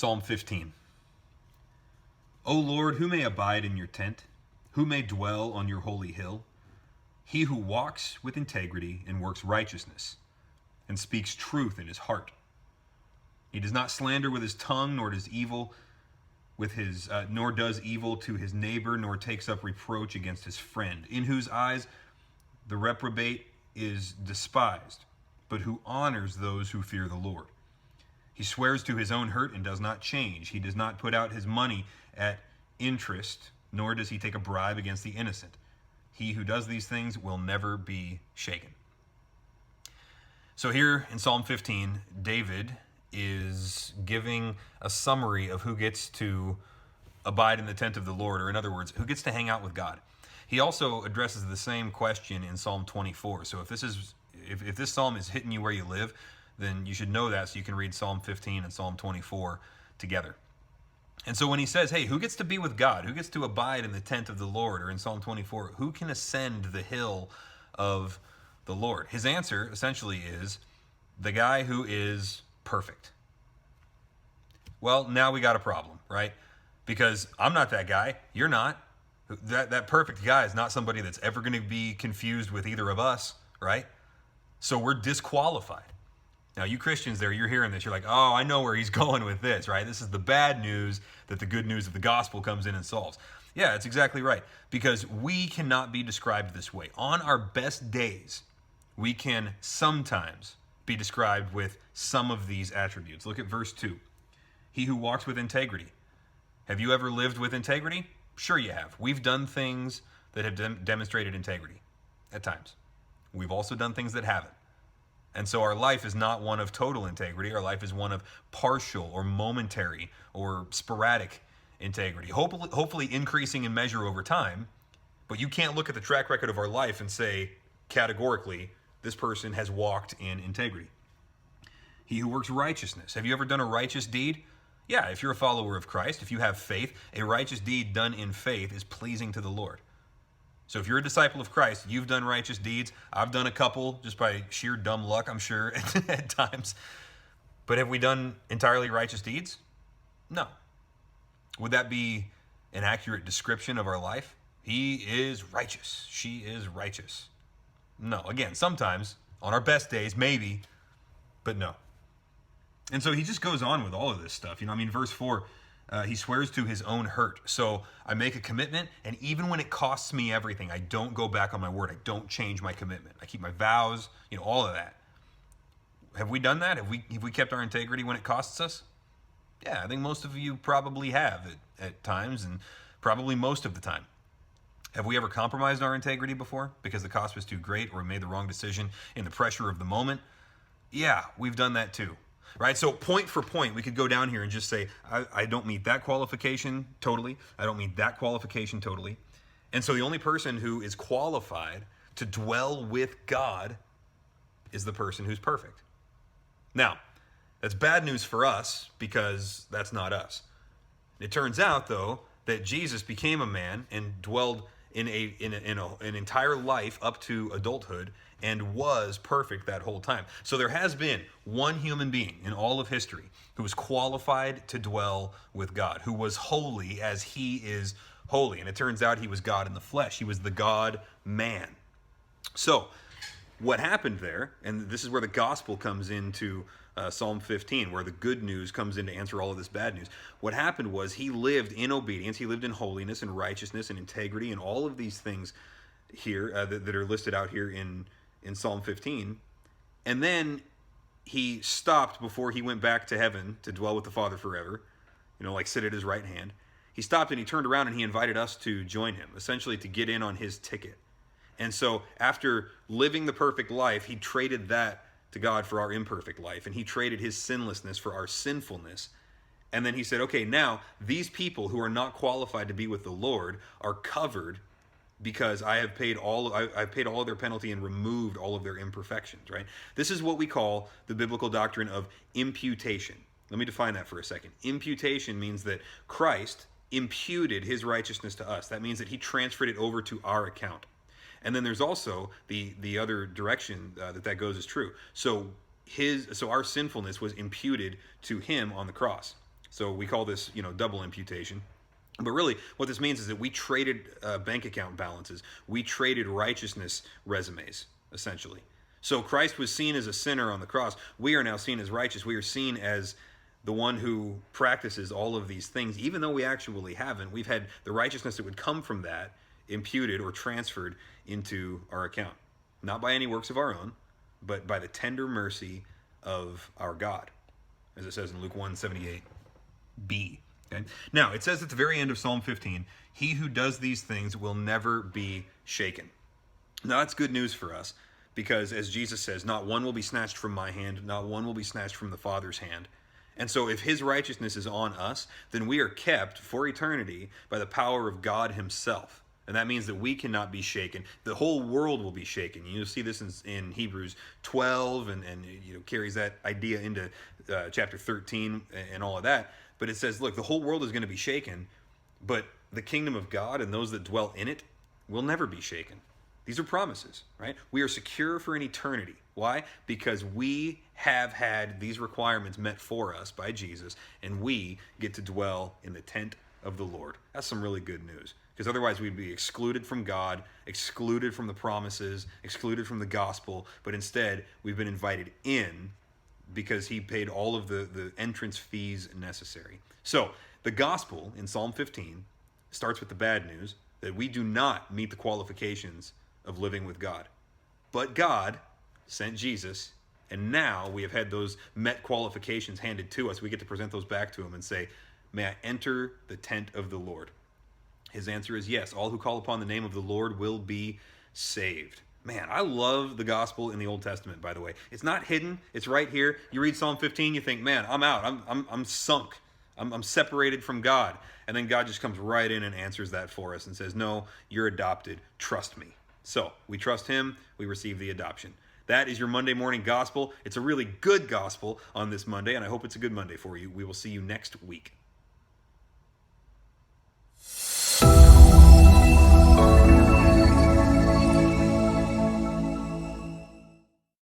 Psalm 15. O Lord, who may abide in your tent? Who may dwell on your holy hill? He who walks with integrity and works righteousness and speaks truth in his heart. He does not slander with his tongue, nor does evil to his neighbor, nor takes up reproach against his friend, in whose eyes the reprobate is despised, but who honors those who fear the Lord. He swears to his own hurt and does not change. He does not put out his money at interest, nor does he take a bribe against the innocent. He who does these things will never be shaken. So here in Psalm 15, David is giving a summary of who gets to abide in the tent of the Lord, or in other words, who gets to hang out with God. He also addresses the same question in Psalm 24. So if this psalm is hitting you where you live, then you should know that, so you can read Psalm 15 and Psalm 24 together. And so when he says, hey, who gets to be with God? Who gets to abide in the tent of the Lord? Or in Psalm 24, who can ascend the hill of the Lord? His answer essentially is the guy who is perfect. Well, now we got a problem, right? Because I'm not that guy. You're not. That perfect guy is not somebody that's ever going to be confused with either of us, right? So we're disqualified. Now, you Christians there, you're hearing this. You're like, oh, I know where he's going with this, right? This is the bad news that the good news of the gospel comes in and solves. Yeah, that's exactly right. Because we cannot be described this way. On our best days, we can sometimes be described with some of these attributes. Look at verse 2. He who walks with integrity. Have you ever lived with integrity? Sure you have. We've done things that have demonstrated integrity at times. We've also done things that haven't. And so our life is not one of total integrity. Our life is one of partial or momentary or sporadic integrity, hopefully increasing in measure over time. But you can't look at the track record of our life and say categorically, this person has walked in integrity. He who works righteousness. Have you ever done a righteous deed? Yeah, if you're a follower of Christ, if you have faith, a righteous deed done in faith is pleasing to the Lord. So if you're a disciple of Christ, you've done righteous deeds. I've done a couple just by sheer dumb luck, I'm sure, at times. But have we done entirely righteous deeds? No. Would that be an accurate description of our life? He is righteous. She is righteous. No. Again, sometimes, on our best days, maybe, but no. And so he just goes on with all of this stuff. Verse 4, he swears to his own hurt. So I make a commitment, and even when it costs me everything, I don't go back on my word. I don't change my commitment. I keep my vows, all of that. Have we done that? Have we kept our integrity when it costs us? Yeah, I think most of you probably have at times, and probably most of the time. Have we ever compromised our integrity before because the cost was too great, or we made the wrong decision in the pressure of the moment? Yeah, we've done that too. Right? So point for point, we could go down here and just say, I don't meet that qualification totally. I don't meet that qualification totally. And so the only person who is qualified to dwell with God is the person who's perfect. Now, that's bad news for us because that's not us. It turns out, though, that Jesus became a man and dwelled in an entire life up to adulthood and was perfect that whole time. So there has been one human being in all of history who was qualified to dwell with God, who was holy as he is holy. And it turns out he was God in the flesh. He was the God-man. So what happened there, and this is where the gospel comes into Psalm 15, where the good news comes in to answer all of this bad news. What happened was he lived in obedience, he lived in holiness and righteousness and integrity and all of these things here that are listed out here in Psalm 15. And then he stopped before he went back to heaven to dwell with the Father forever, like sit at his right hand. He stopped and he turned around and he invited us to join him, essentially to get in on his ticket. And so after living the perfect life, he traded that to God for our imperfect life, and he traded his sinlessness for our sinfulness. And then he said, okay, now these people who are not qualified to be with the Lord are covered because I've paid all of their penalty and removed all of their imperfections, right? This is what we call the biblical doctrine of imputation. Let me define that for a second. Imputation means that Christ imputed his righteousness to us. That means that he transferred it over to our account. And then there's also the other direction that goes is true. So our sinfulness was imputed to him on the cross. So we call this, double imputation. But really, what this means is that we traded bank account balances. We traded righteousness resumes, essentially. So Christ was seen as a sinner on the cross. We are now seen as righteous. We are seen as the one who practices all of these things, even though we actually haven't. We've had the righteousness that would come from that imputed or transferred into our account. Not by any works of our own, but by the tender mercy of our God, as it says in Luke 1:78b. Okay? Now, it says at the very end of Psalm 15, he who does these things will never be shaken. Now, that's good news for us, because as Jesus says, not one will be snatched from my hand, not one will be snatched from the Father's hand. And so if his righteousness is on us, then we are kept for eternity by the power of God himself. And that means that we cannot be shaken. The whole world will be shaken. You'll see this in Hebrews 12 and carries that idea into chapter 13 and all of that. But it says, look, the whole world is going to be shaken, but the kingdom of God and those that dwell in it will never be shaken. These are promises, right? We are secure for an eternity. Why? Because we have had these requirements met for us by Jesus, and we get to dwell in the tent of the Lord. That's some really good news, because otherwise we'd be excluded from God, excluded from the promises, excluded from the gospel, but instead we've been invited in because he paid all of the entrance fees necessary. So the gospel in Psalm 15 starts with the bad news that we do not meet the qualifications of living with God. But God sent Jesus, and now we have had those met qualifications handed to us. We get to present those back to him and say, may I enter the tent of the Lord? His answer is yes. All who call upon the name of the Lord will be saved. Man, I love the gospel in the Old Testament, by the way. It's not hidden. It's right here. You read Psalm 15, you think, man, I'm out. I'm sunk. I'm separated from God. And then God just comes right in and answers that for us and says, no, you're adopted. Trust me. So we trust him. We receive the adoption. That is your Monday morning gospel. It's a really good gospel on this Monday, and I hope it's a good Monday for you. We will see you next week.